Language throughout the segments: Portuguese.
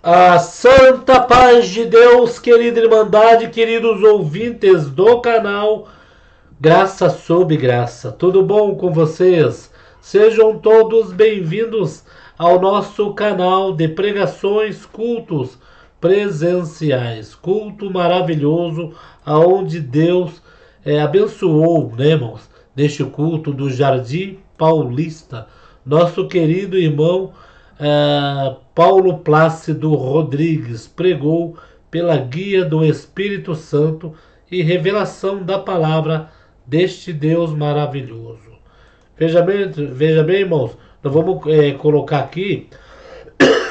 A santa paz de Deus, querida Irmandade, queridos ouvintes do canal, graça sobre graça. Tudo bom com vocês? Sejam todos bem-vindos ao nosso canal de pregações, cultos presenciais. Culto maravilhoso, aonde Deus abençoou, né, irmãos? Neste culto do Jardim Paulista, nosso querido irmão Paulo Plácido Rodrigues pregou pela guia do Espírito Santo e revelação da palavra deste Deus maravilhoso. Veja bem, irmãos, nós vamos colocar aqui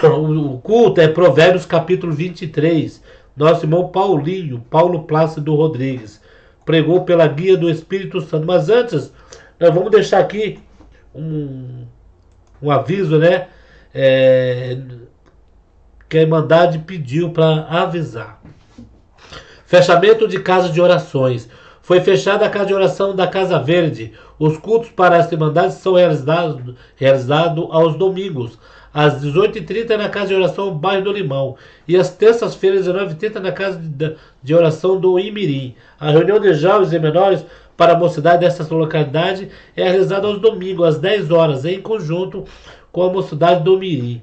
o culto é Provérbios capítulo 23. Nosso irmão Paulo Plácido Rodrigues, pregou pela guia do Espírito Santo. Mas antes, nós vamos deixar aqui um aviso, né? Que a Irmandade pediu para avisar. Fechamento de casa de orações. Foi fechada a casa de oração da Casa Verde. Os cultos para esta Irmandade são realizados aos domingos, às 18h30 na Casa de Oração Bairro do Limão e às terças-feiras, às 19h30 na Casa de Oração do Imirim. A reunião de jovens e menores para a mocidade dessa localidade é realizada aos domingos, às 10 horas, em conjunto com a mocidade do Imirim.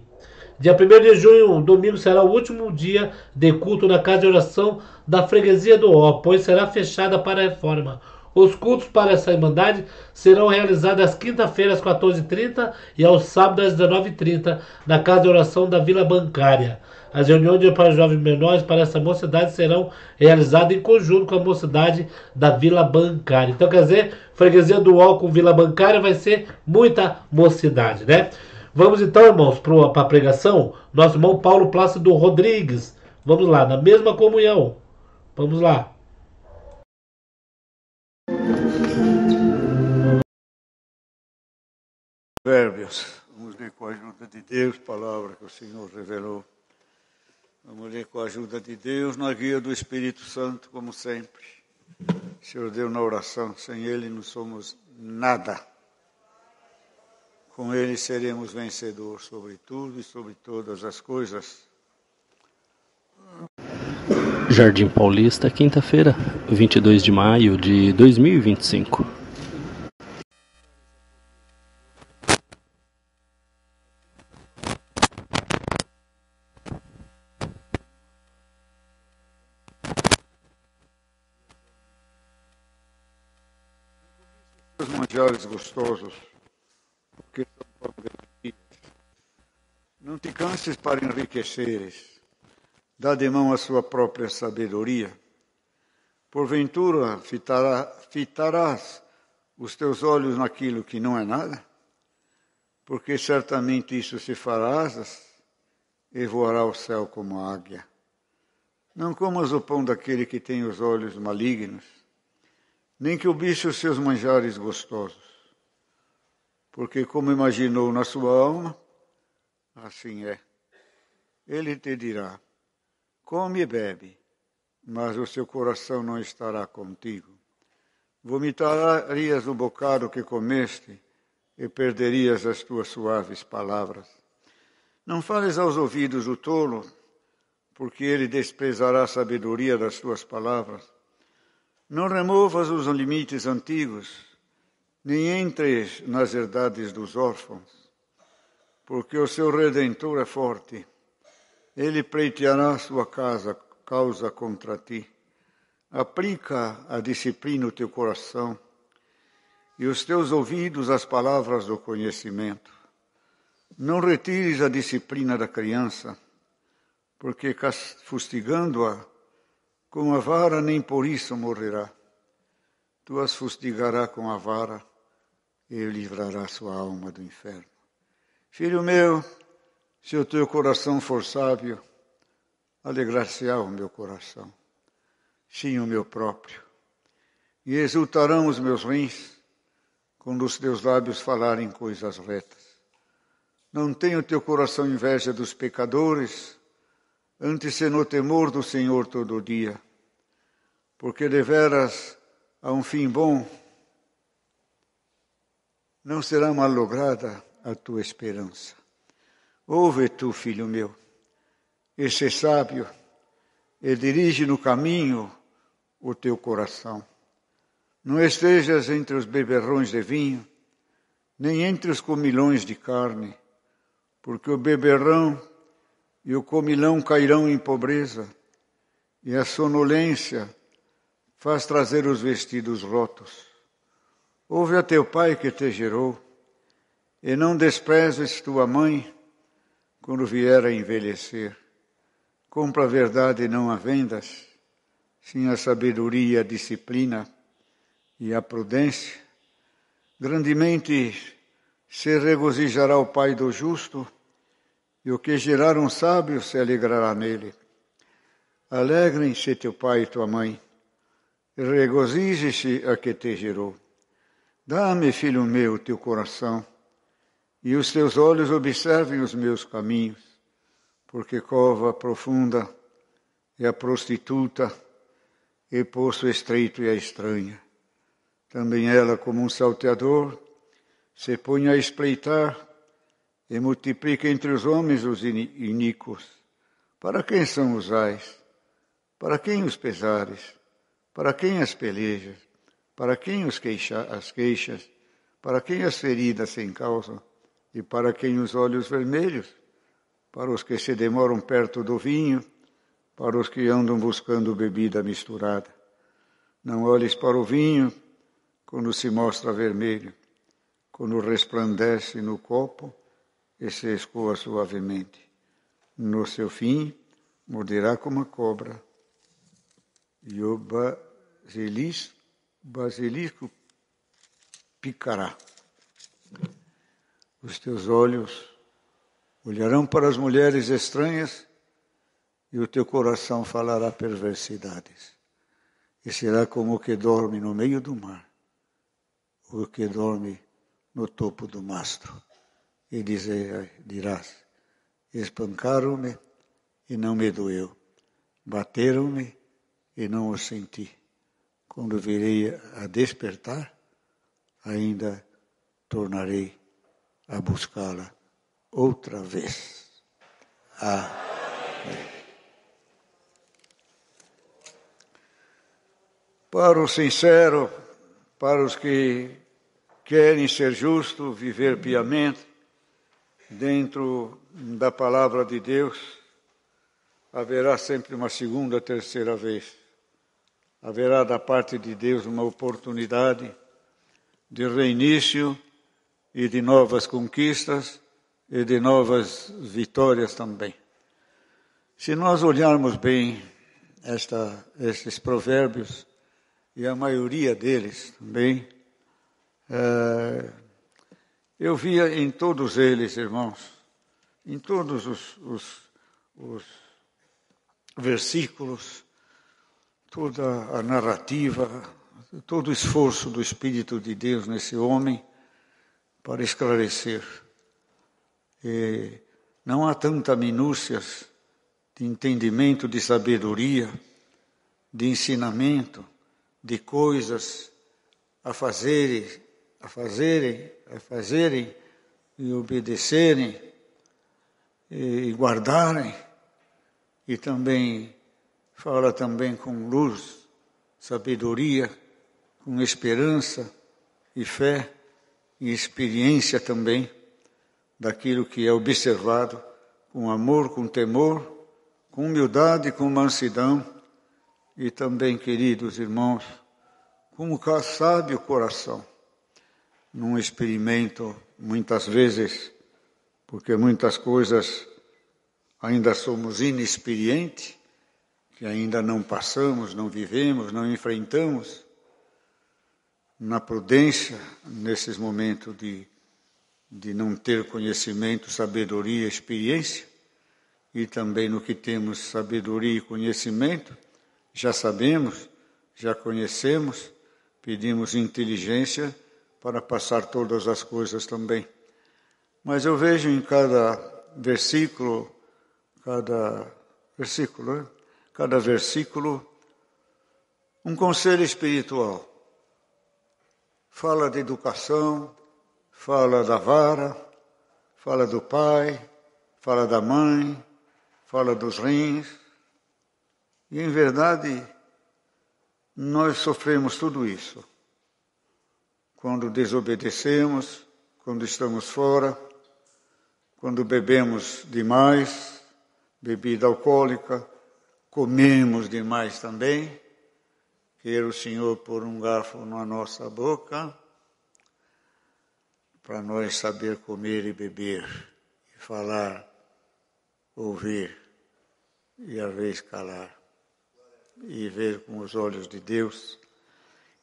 Dia 1º de junho, domingo, será o último dia de culto na Casa de Oração da Freguesia do Ó, pois será fechada para a reforma. Os cultos para essa Irmandade serão realizados às quinta-feiras, às 14h30 e aos sábados, às 19h30, na Casa de Oração da Vila Bancária. As reuniões para jovens menores para essa mocidade serão realizadas em conjunto com a mocidade da Vila Bancária. Então, quer dizer, Freguesia do Ó com Vila Bancária vai ser muita mocidade, né? Vamos então, irmãos, para a pregação. Nosso irmão Paulo Plácido Rodrigues. Vamos lá, na mesma comunhão. Vamos lá. Provérbios. Vamos ler com a ajuda de Deus, palavra que o Senhor revelou. Vamos ler com a ajuda de Deus, na guia do Espírito Santo, como sempre. O Senhor deu na oração, sem Ele não somos nada. Com Ele seremos vencedores sobre tudo e sobre todas as coisas. Jardim Paulista, quinta-feira, 22 de maio de 2025. Os manjares gostosos, que são pão de dias. Não te canses para enriqueceres. Dá de mão a sua própria sabedoria. Porventura fitarás os teus olhos naquilo que não é nada? Porque certamente isso se farás e voará ao céu como a águia. Não comas o pão daquele que tem os olhos malignos, nem que obiste os seus manjares gostosos. Porque como imaginou na sua alma, assim é. Ele te dirá: come e bebe, mas o seu coração não estará contigo. Vomitarias o bocado que comeste e perderias as tuas suaves palavras. Não fales aos ouvidos do tolo, porque ele desprezará a sabedoria das tuas palavras. Não removas os limites antigos, nem entres nas herdades dos órfãos, porque o seu Redentor é forte. Ele pleiteará sua causa contra ti. Aplica a disciplina no teu coração e os teus ouvidos às palavras do conhecimento. Não retires a disciplina da criança, porque fustigando-a com a vara nem por isso morrerá. Tu as fustigarás com a vara e livrará sua alma do inferno. Filho meu, se o teu coração for sábio, alegrar-se-á o meu coração, sim o meu próprio. E exultarão os meus rins, quando os teus lábios falarem coisas retas. Não tenha o teu coração inveja dos pecadores, antes se no temor do Senhor todo dia, porque deveras há um fim bom, não será malograda a tua esperança. Ouve tu, filho meu, e ser sábio, e dirige no caminho o teu coração. Não estejas entre os beberrões de vinho, nem entre os comilões de carne, porque o beberrão e o comilão cairão em pobreza, e a sonolência faz trazer os vestidos rotos. Ouve a teu pai que te gerou, e não desprezes tua mãe quando vier a envelhecer. Compra a verdade e não a vendas, sim a sabedoria, a disciplina e a prudência. Grandemente se regozijará o pai do justo, e o que gerar um sábio se alegrará nele. Alegrem-se teu pai e tua mãe, e regozije-se a que te gerou. Dá-me, filho meu, teu coração, e os teus olhos observem os meus caminhos, porque cova profunda é a prostituta, e poço estreito é a estranha. Também ela, como um salteador, se põe a espreitar e multiplica entre os homens os iníquos. Para quem são os ais? Para quem os pesares? Para quem as pelejas? Para quem as queixas? Para quem as feridas sem causa? E para quem os olhos vermelhos? Para os que se demoram perto do vinho, para os que andam buscando bebida misturada. Não olhes para o vinho quando se mostra vermelho, quando resplandece no copo e se escoa suavemente. No seu fim, morderá como a cobra, e o basilisco picará. Os teus olhos olharão para as mulheres estranhas, e o teu coração falará perversidades. E será como o que dorme no meio do mar, o que dorme no topo do mastro. E dirás, espancaram-me e não me doeu, bateram-me e não o senti. Quando virei a despertar, ainda tornarei a buscá-la outra vez. Amém. Para o sincero, para os que querem ser justos, viver piamente, dentro da palavra de Deus, haverá sempre uma segunda, terceira vez. Haverá da parte de Deus uma oportunidade de reinício e de novas conquistas e de novas vitórias também. Se nós olharmos bem estes provérbios, e a maioria deles também, eu via em todos eles, irmãos, em todos os versículos, toda a narrativa, todo o esforço do Espírito de Deus nesse homem para esclarecer. E não há tanta minúcias de entendimento, de sabedoria, de ensinamento, de coisas a fazerem e obedecerem e guardarem, e também fala também com luz, sabedoria, com esperança e fé e experiência também daquilo que é observado, com amor, com temor, com humildade, com mansidão, e também, queridos irmãos, com o sábio coração. Não experimento muitas vezes, porque muitas coisas ainda somos inexperientes, que ainda não passamos, não vivemos, não enfrentamos, na prudência, nesses momentos de não ter conhecimento, sabedoria, experiência, e também no que temos sabedoria e conhecimento, já sabemos, já conhecemos, pedimos inteligência para passar todas as coisas também. Mas eu vejo em cada versículo, um conselho espiritual. Fala de educação, fala da vara, fala do pai, fala da mãe, fala dos rins. E, em verdade, nós sofremos tudo isso. Quando desobedecemos, quando estamos fora, quando bebemos demais, bebida alcoólica, comemos demais também. Queira o Senhor pôr um garfo na nossa boca, para nós saber comer e beber, e falar, ouvir, e às vezes calar, e ver com os olhos de Deus.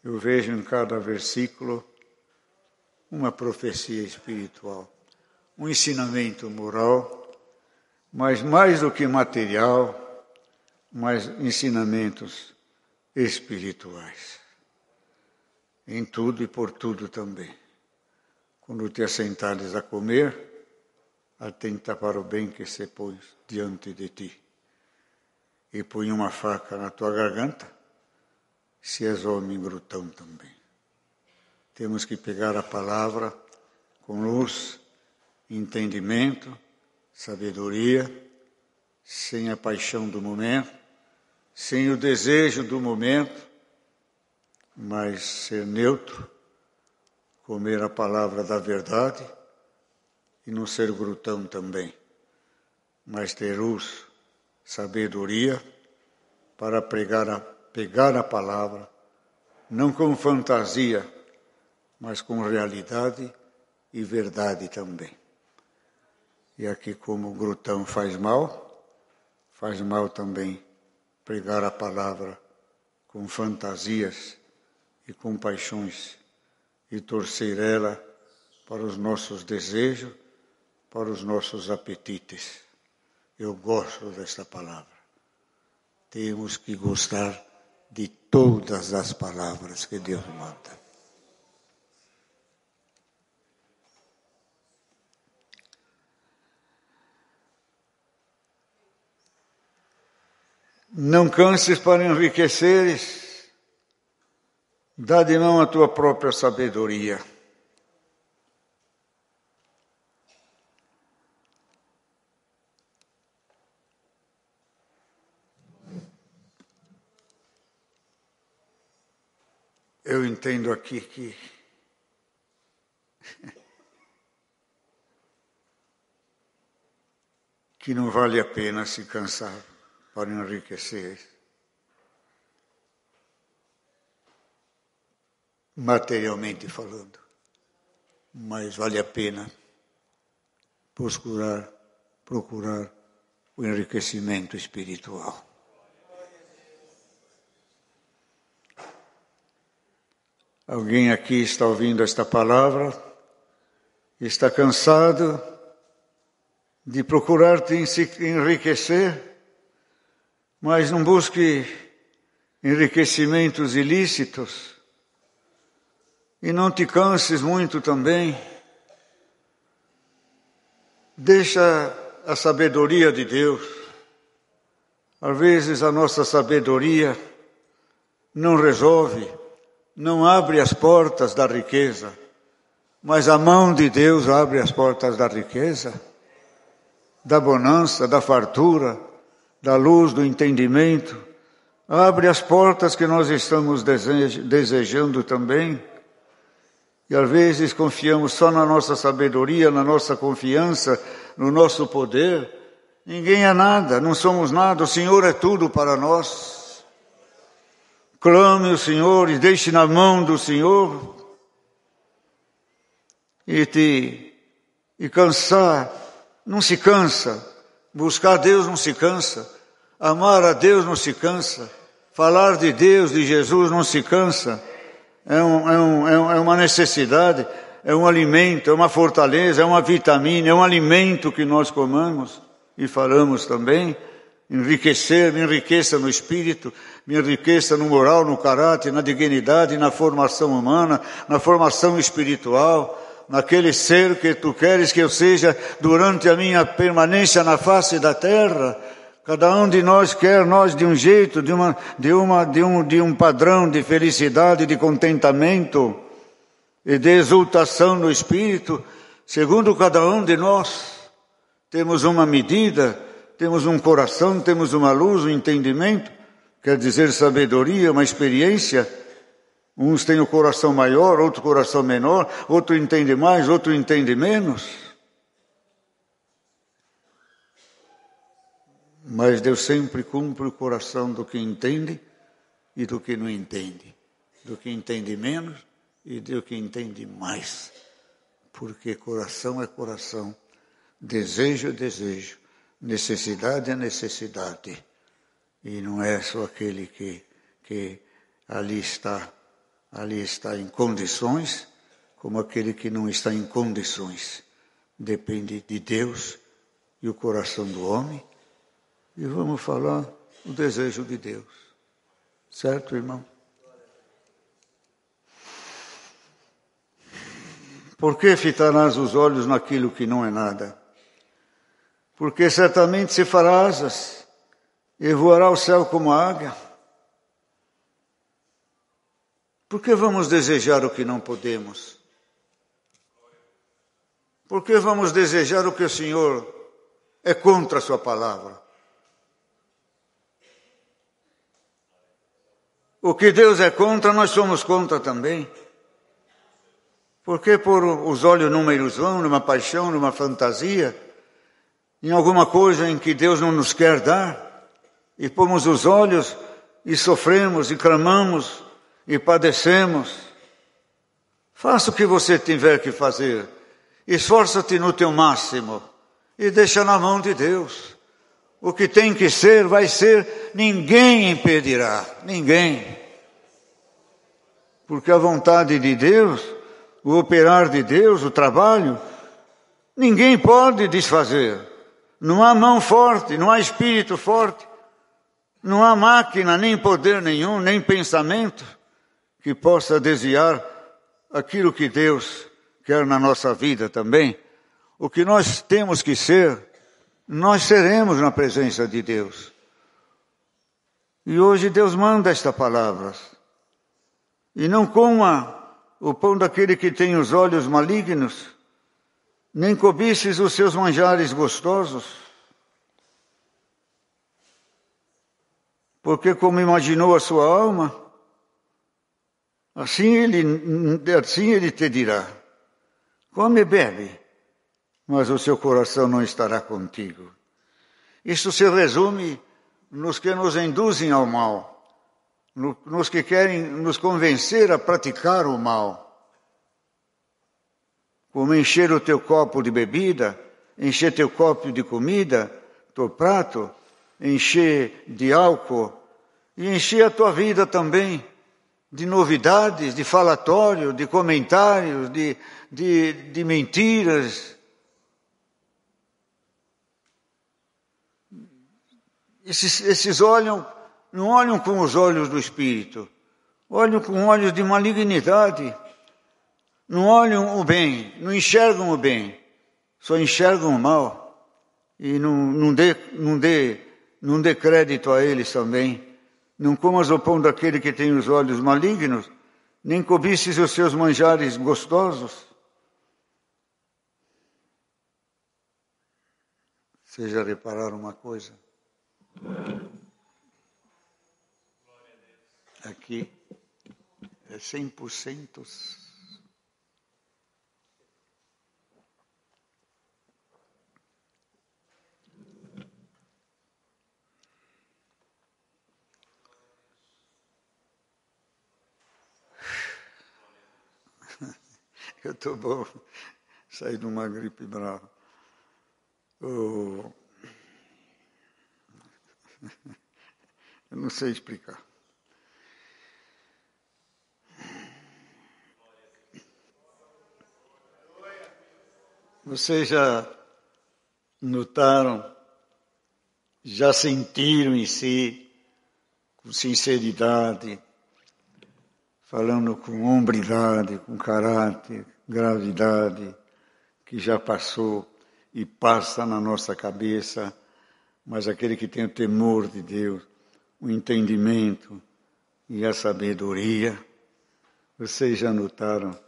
Eu vejo em cada versículo uma profecia espiritual, um ensinamento moral, mas mais do que material, mas ensinamentos espirituais. Em tudo e por tudo também. Quando te assentares a comer, atenta para o bem que se põe diante de ti. E põe uma faca na tua garganta, se és homem glutão também. Temos que pegar a palavra com luz, entendimento, sabedoria, sem a paixão do momento, sem o desejo do momento, mas ser neutro, comer a palavra da verdade e não ser glutão também, mas ter luz, sabedoria para pegar a palavra, não com fantasia, mas com realidade e verdade também. E aqui, como o glutão faz mal também pregar a palavra com fantasias e com paixões e torcer ela para os nossos desejos, para os nossos apetites. Eu gosto desta palavra. Temos que gostar de todas as palavras que Deus manda. Não canses para enriqueceres, dá de mão a tua própria sabedoria. Eu entendo aqui que não vale a pena se cansar para enriquecer, materialmente falando, mas vale a pena procurar o enriquecimento espiritual. Alguém aqui está ouvindo esta palavra, está cansado de procurar te enriquecer, mas não busque enriquecimentos ilícitos e não te canses muito também. Deixa a sabedoria de Deus. Às vezes a nossa sabedoria não resolve, não abre as portas da riqueza, mas a mão de Deus abre as portas da riqueza, da bonança, da fartura, da luz, do entendimento. Abre as portas que nós estamos desejando também. E às vezes confiamos só na nossa sabedoria, na nossa confiança, no nosso poder. Ninguém é nada, não somos nada, o Senhor é tudo para nós. Clame o Senhor e deixe na mão do Senhor. E cansar, não se cansa. Buscar a Deus não se cansa. Amar a Deus não se cansa. Falar de Deus, de Jesus, não se cansa. É uma necessidade, é um alimento, é uma fortaleza, é uma vitamina, é um alimento que nós comamos e falamos também. Enriquecer, me enriqueça no espírito, me enriqueça no moral, no caráter, na dignidade, na formação humana, na formação espiritual, naquele ser que tu queres que eu seja durante a minha permanência na face da terra. Cada um de nós quer nós de um jeito, de um padrão de felicidade, de contentamento e de exultação no espírito, segundo cada um de nós. Temos uma medida, temos um coração, temos uma luz, um entendimento, quer dizer sabedoria, uma experiência. Uns têm o coração maior, outro coração menor, outro entende mais, outro entende menos. Mas Deus sempre cumpre o coração do que entende e do que não entende. Do que entende menos e do que entende mais. Porque coração é coração, desejo é desejo, necessidade é necessidade. E não é só aquele que ali está em condições, como aquele que não está em condições. Depende de Deus e o coração do homem. E vamos falar o desejo de Deus. Certo, irmão? Por que fitarás os olhos naquilo que não é nada? Porque certamente se fará asas e voará ao céu como a águia. Por que vamos desejar o que não podemos? Por que vamos desejar o que o Senhor é contra a sua palavra? O que Deus é contra, nós somos contra também. Por que pôr os olhos numa ilusão, numa paixão, numa fantasia, em alguma coisa em que Deus não nos quer dar? E pomos os olhos e sofremos, e clamamos, e padecemos. Faça o que você tiver que fazer. Esforça-te no teu máximo e deixa na mão de Deus. O que tem que ser, vai ser, ninguém impedirá, ninguém. Porque a vontade de Deus, o operar de Deus, o trabalho, ninguém pode desfazer. Não há mão forte, não há espírito forte, não há máquina, nem poder nenhum, nem pensamento que possa desviar aquilo que Deus quer na nossa vida também. O que nós temos que ser, nós seremos na presença de Deus. E hoje Deus manda esta palavra. E não coma o pão daquele que tem os olhos malignos, nem cobices os seus manjares gostosos. Porque como imaginou a sua alma, assim ele te dirá, come e bebe, mas o seu coração não estará contigo. Isso se resume nos que nos induzem ao mal, nos que querem nos convencer a praticar o mal. Como encher o teu copo de bebida, encher teu copo de comida, teu prato, encher de álcool, e encher a tua vida também de novidades, de falatório, de comentários, de mentiras. Esses não olham com os olhos do Espírito, olham com olhos de malignidade, não olham o bem, não enxergam o bem, só enxergam o mal, e não dê crédito a eles também. Não comas o pão daquele que tem os olhos malignos, nem cobices os seus manjares gostosos. Vocês já repararam uma coisa? Aqui é 100%. Eu estou bom, saí de uma gripe brava. Eu não sei explicar. Vocês já notaram, já sentiram em si, com sinceridade, falando com hombridade, com caráter, gravidade, que já passou e passa na nossa cabeça, mas aquele que tem o temor de Deus, o entendimento e a sabedoria, vocês já notaram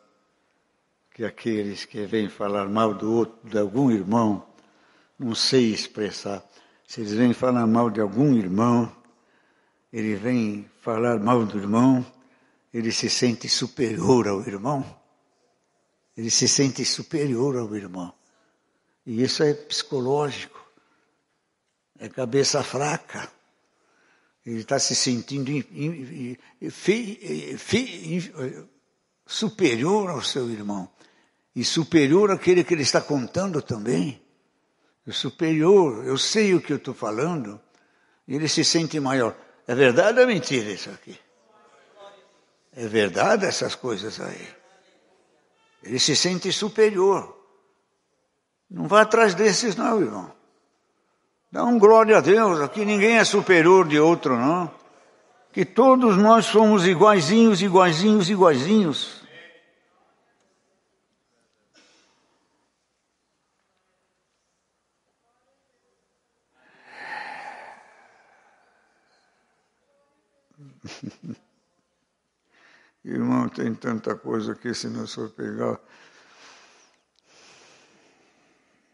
que aqueles que vêm falar mal do outro, de algum irmão, não sei expressar, Se eles vêm falar mal de algum irmão, ele vem falar mal do irmão, ele se sente superior ao irmão. Ele se sente superior ao irmão. E isso é psicológico. É cabeça fraca. Ele está se sentindo superior ao seu irmão. E superior àquele que ele está contando também. O superior, eu sei o que eu estou falando. E ele se sente maior. É verdade ou é mentira isso aqui? É verdade essas coisas aí. Ele se sente superior. Não vá atrás desses não, irmão. Dá um glória a Deus. Aqui ninguém é superior de outro, não. Que todos nós somos iguaizinhos, iguaizinhos, iguaizinhos. Irmão, tem tanta coisa aqui, se não for pegar.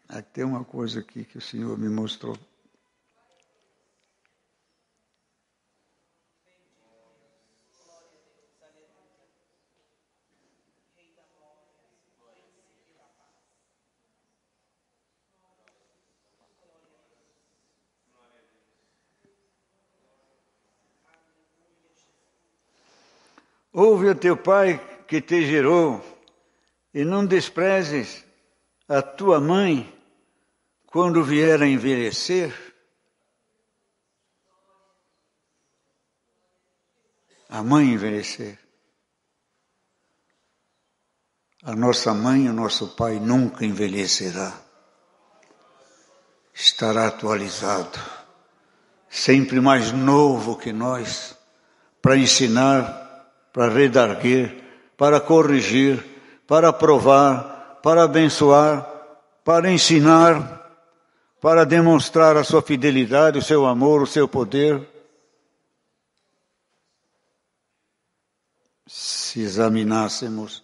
Aqui tem uma coisa aqui que o Senhor me mostrou. Ouve a teu pai que te gerou, e não desprezes a tua mãe quando vier a envelhecer. A mãe envelhecer. A nossa mãe e o nosso pai nunca envelhecerá. Estará atualizado, sempre mais novo que nós, para ensinar, para redarguir, para corrigir, para aprovar, para abençoar, para ensinar, para demonstrar a sua fidelidade, o seu amor, o seu poder. Se examinássemos,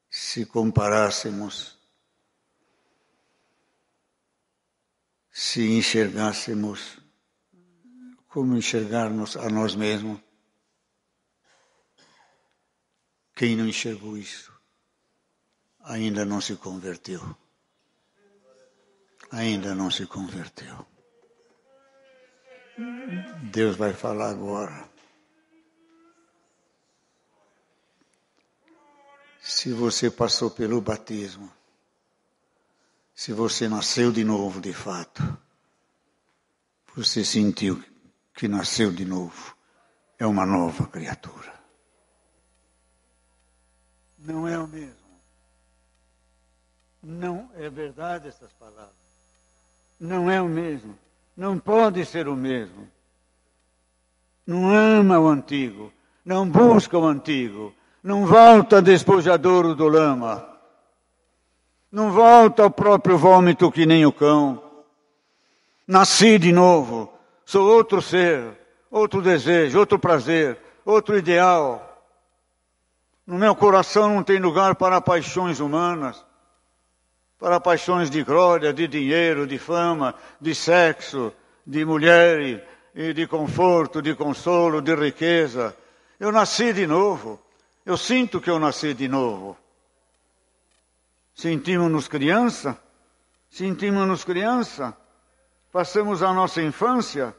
se comparássemos, se enxergássemos, como enxergarmos a nós mesmos. Quem não enxergou isso ainda não se converteu. Ainda não se converteu. Deus vai falar agora. Se você passou pelo batismo, se você nasceu de novo de fato, você sentiu que nasceu de novo, é uma nova criatura. Não é o mesmo. Não é verdade essas palavras. Não é o mesmo. Não pode ser o mesmo. Não ama o antigo. Não busca o antigo. Não volta despojadouro do lama. Não volta ao próprio vômito que nem o cão. Nasci de novo. Sou outro ser, outro desejo, outro prazer, outro ideal. No meu coração não tem lugar para paixões humanas, para paixões de glória, de dinheiro, de fama, de sexo, de mulher, e de conforto, de consolo, de riqueza. Eu nasci de novo. Eu sinto que eu nasci de novo. Sentimos-nos criança? Sentimos-nos criança? Passamos a nossa infância?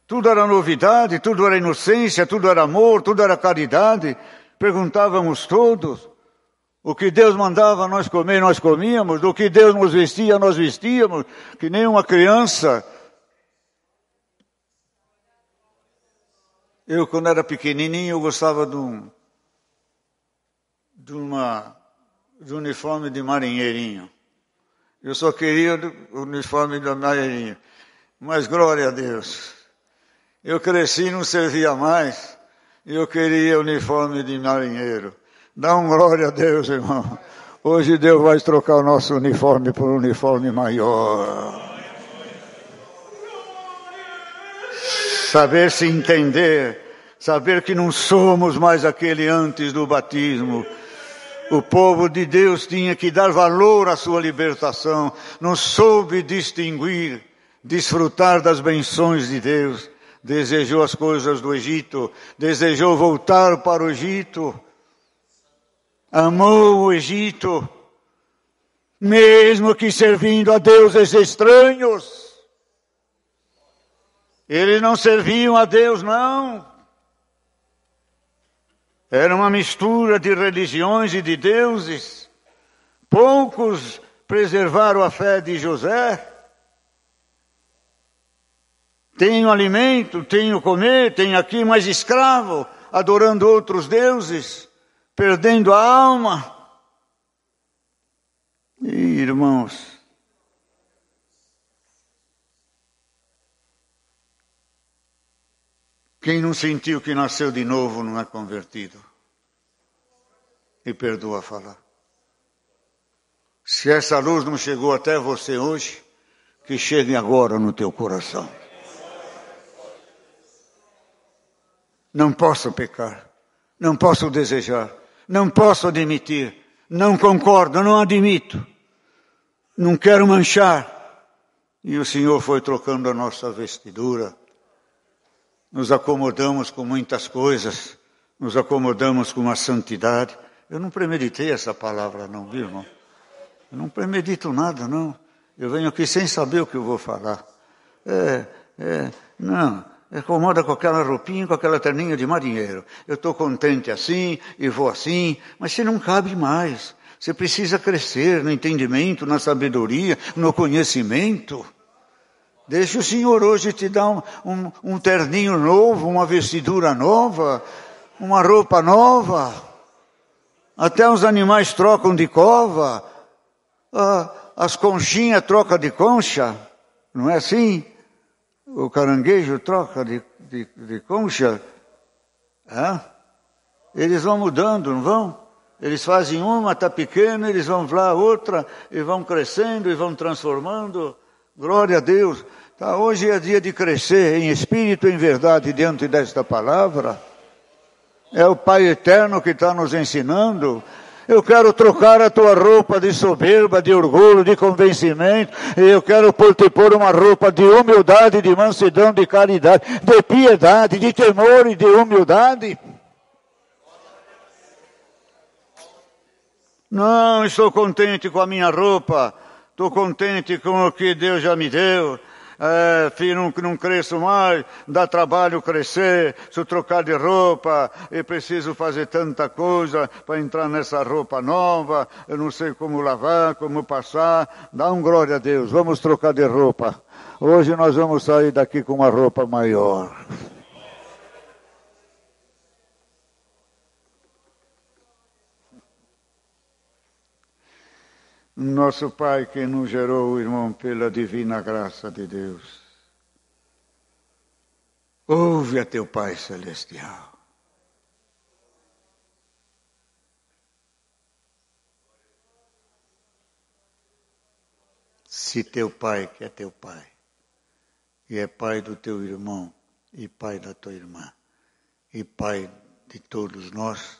Tudo era novidade, tudo era inocência, tudo era amor, tudo era caridade. Perguntávamos todos. O que Deus mandava nós comer, nós comíamos. O que Deus nos vestia, nós vestíamos. Que nem uma criança. Eu, quando era pequenininho, eu gostava de um uniforme de marinheirinho. Eu só queria o uniforme de marinheirinho. Mas, glória a Deus, eu cresci e não servia mais. E eu queria o uniforme de marinheiro. Dá um glória a Deus, irmão. Hoje Deus vai trocar o nosso uniforme por um uniforme maior. Saber se entender, saber que não somos mais aquele antes do batismo. O povo de Deus tinha que dar valor à sua libertação, não soube distinguir desfrutar das bênçãos de Deus, desejou as coisas do Egito, desejou voltar para o Egito, amou o Egito, mesmo que servindo a deuses estranhos. Eles não serviam a Deus, não. Era uma mistura de religiões e de deuses. Poucos preservaram a fé de José. Tenho alimento, tenho comer, tenho aqui mais escravo, adorando outros deuses, perdendo a alma. E, irmãos, quem não sentiu que nasceu de novo não é convertido. E perdoa falar. Se essa luz não chegou até você hoje, que chegue agora no teu coração. Não posso pecar, não posso desejar, não posso admitir, não concordo, não admito, não quero manchar. E o Senhor foi trocando a nossa vestidura. Nos acomodamos com muitas coisas, nos acomodamos com a santidade. Eu não premeditei essa palavra não, viu, irmão? Eu não premedito nada, não. Eu venho aqui sem saber o que eu vou falar. Não, acomoda com aquela roupinha, com aquela terninha de marinheiro. Eu estou contente assim e vou assim, mas você não cabe mais. Você precisa crescer no entendimento, na sabedoria, no conhecimento. Deixa o Senhor hoje te dar um terninho novo, uma vestidura nova, uma roupa nova. Até os animais trocam de cova. As conchinhas trocam de concha. Não é assim? O caranguejo troca de concha. Eles vão mudando, não vão? Eles fazem uma, está pequena, eles vão lá outra, e vão crescendo, e vão transformando. Glória a Deus. Tá, hoje é dia de crescer em espírito e em verdade diante desta palavra. É o Pai Eterno que está nos ensinando. Eu quero trocar a tua roupa de soberba, de orgulho, de convencimento. E eu quero te pôr uma roupa de humildade, de mansidão, de caridade, de piedade, de temor e de humildade. Não estou contente com a minha roupa. Estou contente com o que Deus já me deu. Filho, não cresço mais, dá trabalho crescer, se eu trocar de roupa, eu preciso fazer tanta coisa para entrar nessa roupa nova, eu não sei como lavar, como passar. Dá um glória a Deus, vamos trocar de roupa. Hoje nós vamos sair daqui com uma roupa maior. Nosso Pai que nos gerou, irmão, pela divina graça de Deus. Ouve a teu Pai Celestial. Se teu Pai, que é teu Pai, e é Pai do teu irmão, e Pai da tua irmã, e Pai de todos nós,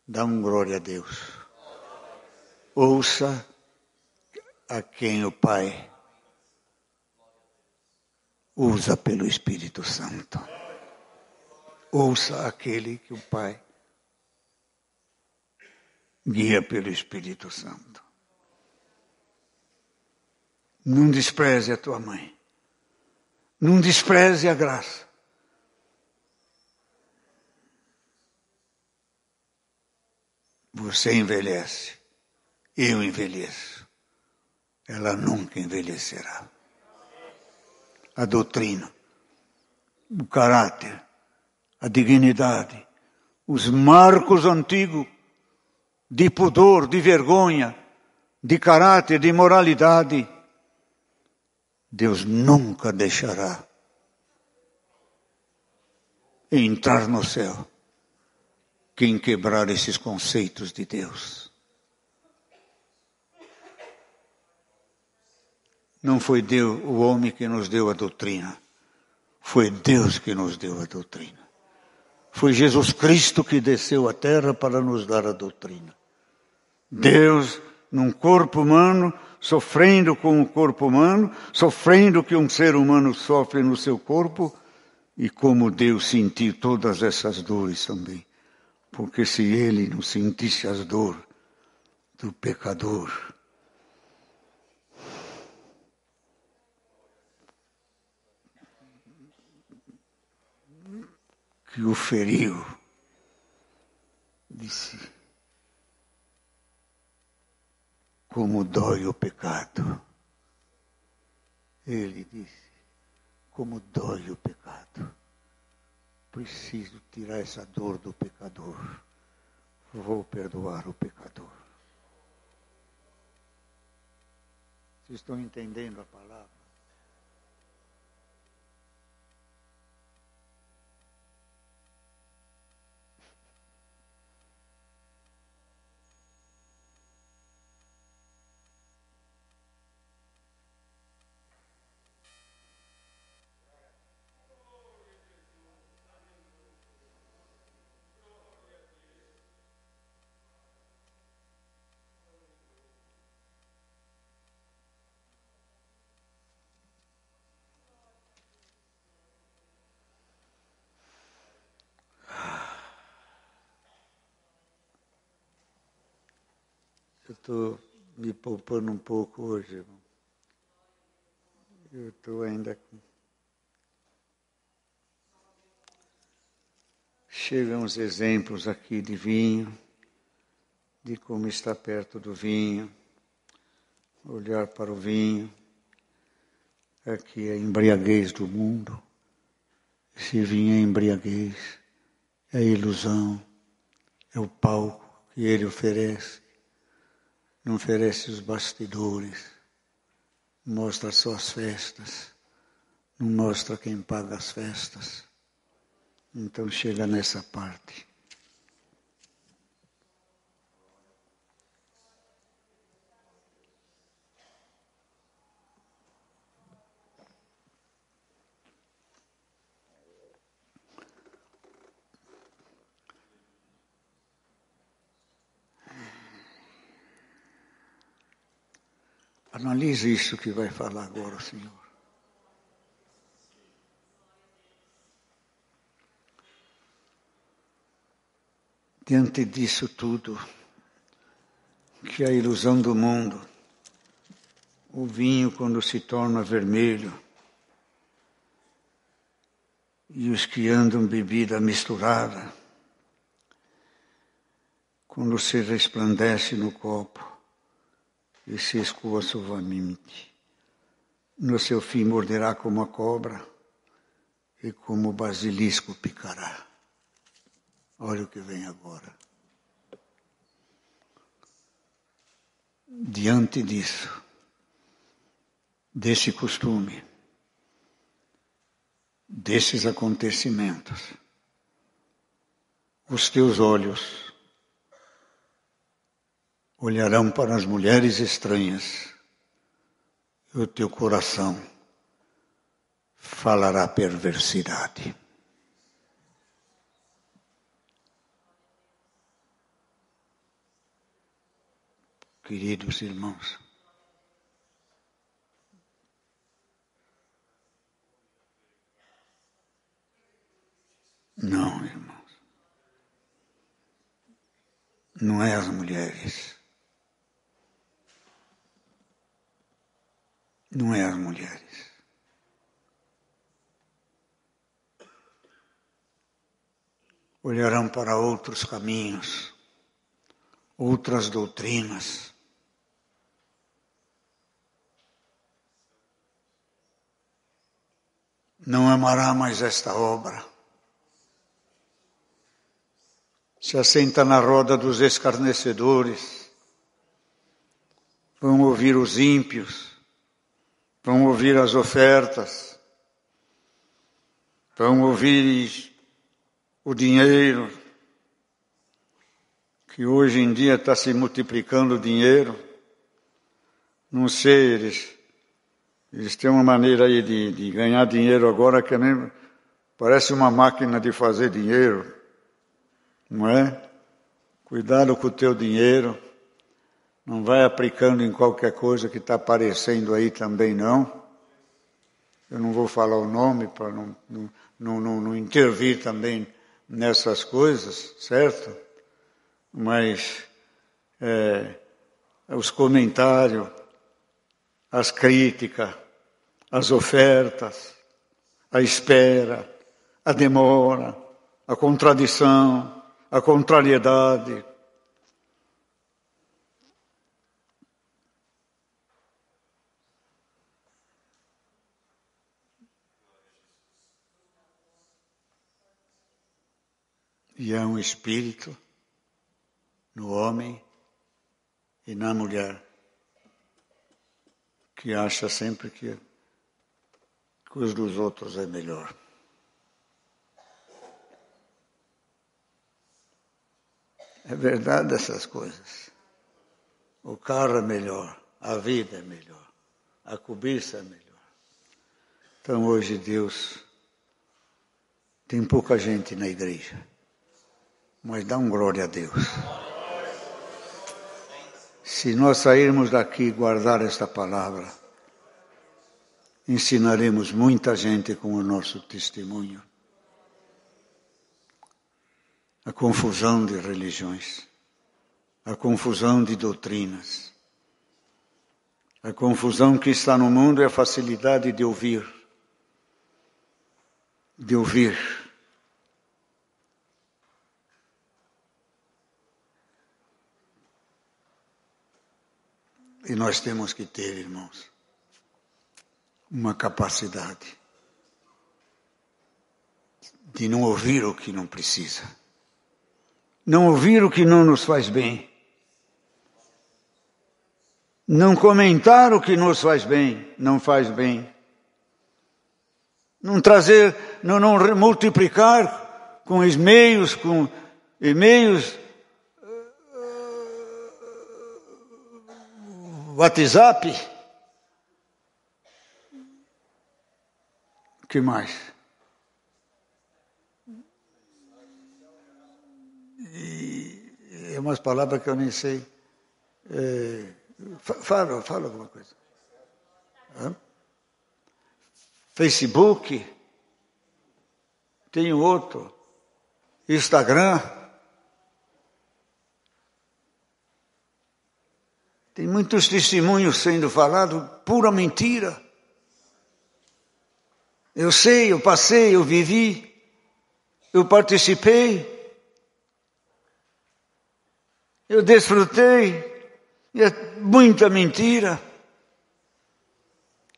dá um glória a Deus. Ouça a quem o Pai usa pelo Espírito Santo. Ouça aquele que o Pai guia pelo Espírito Santo. Não despreze a tua mãe. Não despreze a graça. Você envelhece. Eu envelheço. Ela nunca envelhecerá. A doutrina, o caráter, a dignidade, os marcos antigos de pudor, de vergonha, de caráter, de moralidade, Deus nunca deixará entrar no céu quem quebrar esses conceitos de Deus. Não foi Deus, o homem, que nos deu a doutrina. Foi Deus que nos deu a doutrina. Foi Jesus Cristo que desceu à terra para nos dar a doutrina. Deus, num corpo humano, sofrendo com o corpo humano, sofrendo que um ser humano sofre no seu corpo, e como Deus sentiu todas essas dores também. Porque se ele não sentisse as dores do pecador, que o feriu, disse, como dói o pecado. Ele disse, como dói o pecado. Preciso tirar essa dor do pecador. Vou perdoar o pecador. Vocês estão entendendo a palavra? Eu estou me poupando um pouco hoje, irmão. Eu estou ainda com... Chegam uns exemplos aqui de vinho, de como estar perto do vinho, olhar para o vinho. Aqui é a embriaguez do mundo. Esse vinho é embriaguez, é ilusão, é o palco que ele oferece. Não oferece os bastidores, mostra só as festas, não mostra quem paga as festas. Então chega nessa parte. Analise isso que vai falar agora o Senhor. Diante disso tudo, que é a ilusão do mundo, o vinho quando se torna vermelho, e os que andam bebida misturada, quando se resplandece no copo, e se escoa suavemente. No seu fim morderá como a cobra e como o basilisco picará. Olha o que vem agora. Diante disso, desse costume, desses acontecimentos, os teus olhos olharão para as mulheres estranhas e o teu coração falará perversidade. Queridos irmãos, não, irmãos, não é as mulheres. Não é as mulheres. Olharão para outros caminhos, outras doutrinas. Não amará mais esta obra. Se assenta na roda dos escarnecedores. Vão ouvir os ímpios. Vão ouvir as ofertas, vão ouvir o dinheiro, que hoje em dia está se multiplicando o dinheiro. Não sei, eles têm uma maneira aí de ganhar dinheiro agora que nem parece uma máquina de fazer dinheiro, não é? Cuidado com o teu dinheiro, Não vai aplicando em qualquer coisa que está aparecendo aí também, não. Eu não vou falar o nome para não intervir também nessas coisas, certo? Mas os comentários, as críticas, as ofertas, a espera, a demora, a contradição, a contrariedade. E há um espírito no homem e na mulher que acha sempre que os dos outros é melhor. É verdade essas coisas. O carro é melhor, a vida é melhor, a cobiça é melhor. Então hoje Deus tem pouca gente na igreja. Mas dá um glória a Deus. Se nós sairmos daqui e guardar esta palavra, ensinaremos muita gente com o nosso testemunho. A confusão de religiões, a confusão de doutrinas, a confusão que está no mundo é a facilidade de ouvir. De ouvir. E nós temos que ter, irmãos, uma capacidade de não ouvir o que não precisa. Não ouvir o que não nos faz bem. Não comentar o que nos faz bem, não faz bem. Não trazer, não multiplicar com e-mails, WhatsApp. O que mais? É umas palavras que eu nem sei. Fala alguma coisa. Facebook. Tem outro. Instagram. Tem muitos testemunhos sendo falados, pura mentira. Eu sei, eu passei, eu vivi, eu participei, eu desfrutei, e é muita mentira.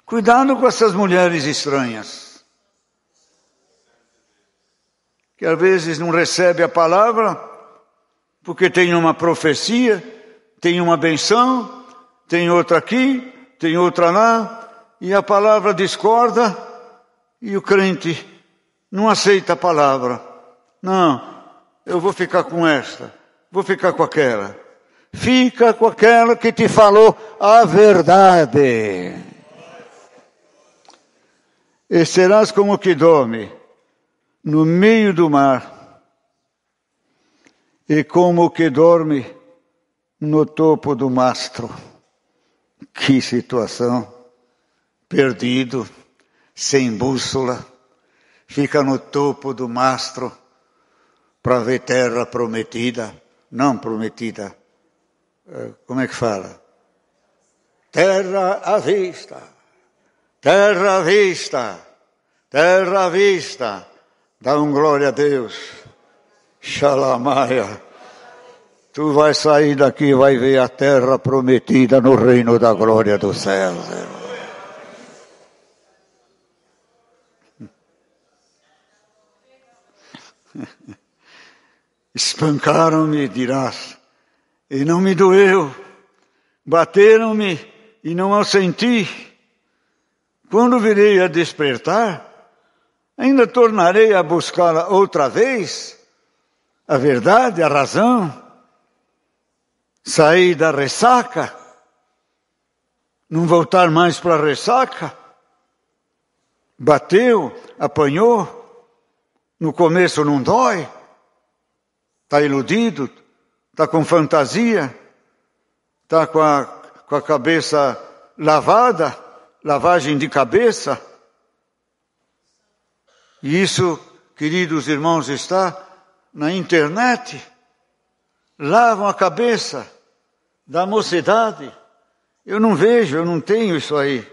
Cuidado com essas mulheres estranhas, que às vezes não recebem a palavra, porque tem uma profecia, tem uma benção, tem outra aqui, tem outra lá, e a palavra discorda, e o crente não aceita a palavra. Não, eu vou ficar com esta, vou ficar com aquela. Fica com aquela que te falou a verdade. E serás como que dorme no meio do mar, e como que dorme no topo do mastro. Que situação! Perdido, sem bússola, fica no topo do mastro para ver terra prometida. Não prometida, como é que fala? Terra à vista, terra à vista, terra à vista. Dá um glória a Deus. Xalamaia. Tu vai sair daqui e vai ver a terra prometida no reino da glória dos céus. Espancaram-me, dirás, e não me doeu. Bateram-me e não a senti. Quando virei a despertar, ainda tornarei a buscá-la outra vez, a verdade, a razão. Sair da ressaca, não voltar mais para a ressaca. Bateu, apanhou, no começo não dói, está iludido, está com fantasia, Está com a cabeça lavada, lavagem de cabeça. E isso, queridos irmãos, está na internet. Lavam a cabeça da mocidade. Eu não vejo, eu não tenho isso aí.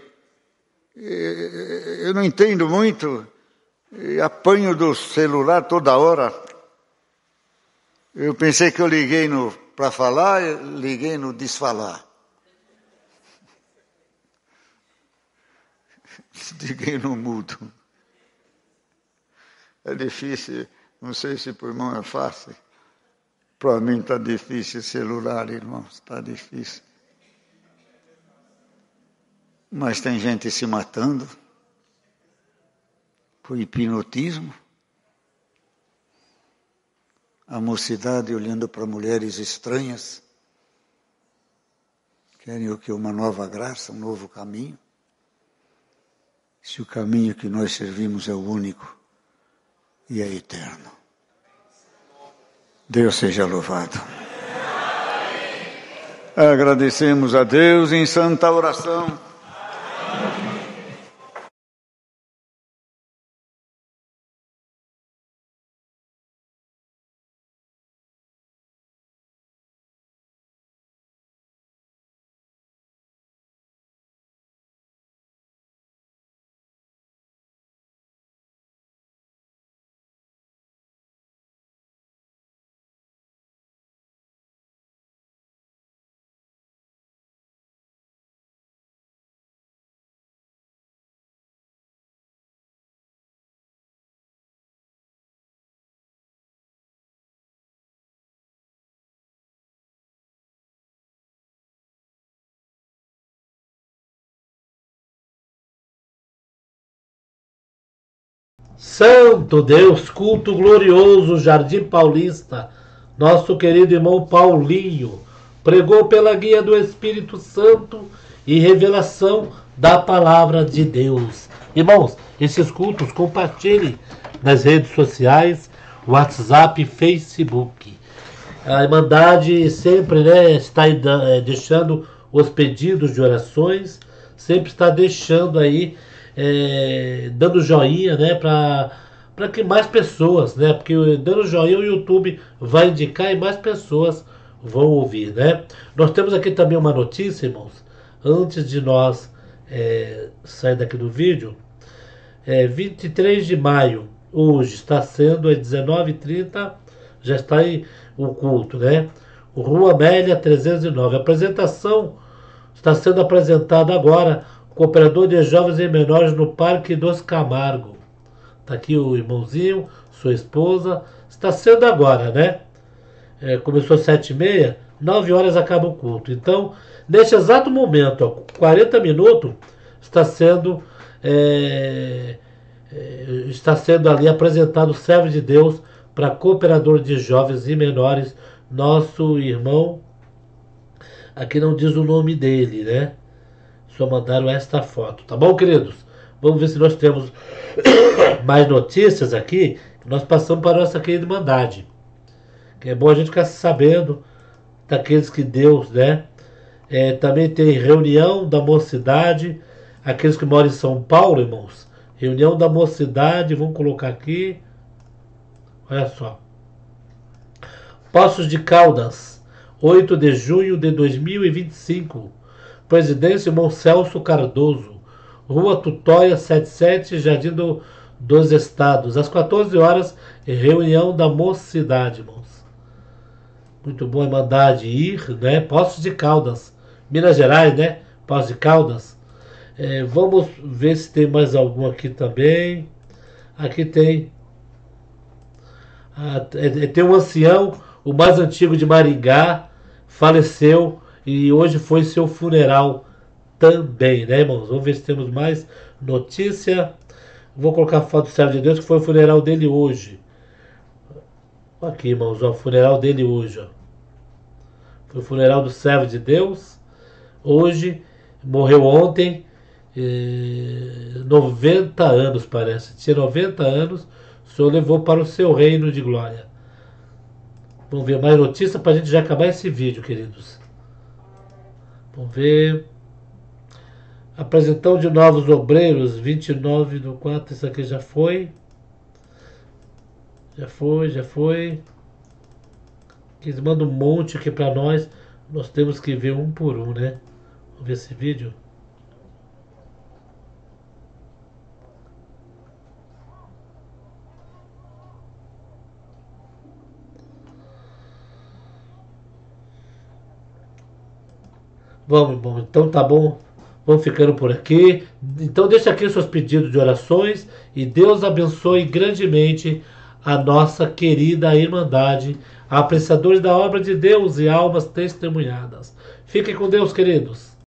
Eu não entendo muito. Apanho do celular toda hora. Eu pensei que eu liguei para falar, liguei no desfalar. Liguei no mudo. É difícil, não sei se por irmão é fácil. Para mim está difícil celular, irmãos, está difícil. Mas tem gente se matando por hipnotismo. A mocidade olhando para mulheres estranhas. Querem o que? Uma nova graça, um novo caminho. Se o caminho que nós servimos é o único e é eterno. Deus seja louvado. Agradecemos a Deus em santa oração. Santo Deus, culto glorioso, Jardim Paulista, nosso querido irmão Paulinho, pregou pela guia do Espírito Santo e revelação da palavra de Deus. Irmãos, esses cultos compartilhem nas redes sociais, WhatsApp, Facebook. A Irmandade sempre, está deixando os pedidos de orações, sempre está deixando aí, dando joinha, para que mais pessoas, porque dando joinha o YouTube vai indicar e mais pessoas vão ouvir, Nós temos aqui também uma notícia, irmãos, antes de nós sair daqui do vídeo. 23 de maio, hoje, está sendo às 19h30, já está aí o culto, Rua Amélia 309. A apresentação está sendo apresentada agora, Cooperador de Jovens e Menores no Parque dos Camargo. Está aqui o irmãozinho, sua esposa. Está sendo agora, começou às 7h30, 9 horas acaba o culto. Então, neste exato momento, 40 minutos, está sendo ali apresentado o servo de Deus para Cooperador de Jovens e Menores, nosso irmão. Aqui não diz o nome dele, Só mandaram esta foto, tá bom, queridos? Vamos ver se nós temos mais notícias aqui. Nós passamos para a nossa querida Irmandade, que é bom a gente ficar sabendo daqueles que Deus, também tem reunião da mocidade, aqueles que moram em São Paulo, irmãos. Reunião da mocidade, vamos colocar aqui. Olha só. Poços de Caldas, 8 de junho de 2025. Presidência irmão Celso Cardoso. Rua Tutóia 77, Jardim dos Estados. Às 14 horas, reunião da mocidade, irmãos. Muito bom, Irmandade ir, Poços de Caldas, Minas Gerais, Poços de Caldas. Vamos ver se tem mais algum aqui também. Aqui tem. Tem um ancião, o mais antigo de Maringá, faleceu e hoje foi seu funeral também, irmãos? Vamos ver se temos mais notícia. Vou colocar a foto do servo de Deus, que foi o funeral dele hoje. Aqui, irmãos, o funeral dele hoje. Foi o funeral do servo de Deus. Hoje, morreu ontem, 90 anos parece. Tinha 90 anos, o Senhor levou para o seu reino de glória. Vamos ver mais notícia para a gente já acabar esse vídeo, queridos. Vamos ver. Apresentão de novos obreiros, 29/4. Isso aqui já foi. Já foi. Eles mandam um monte aqui pra nós. Nós temos que ver um por um, né? Vamos ver esse vídeo. Vamos, bom, então tá bom. Vamos ficando por aqui. Então deixa aqui os seus pedidos de orações e Deus abençoe grandemente a nossa querida Irmandade, apreciadores da obra de Deus e almas testemunhadas. Fiquem com Deus, queridos.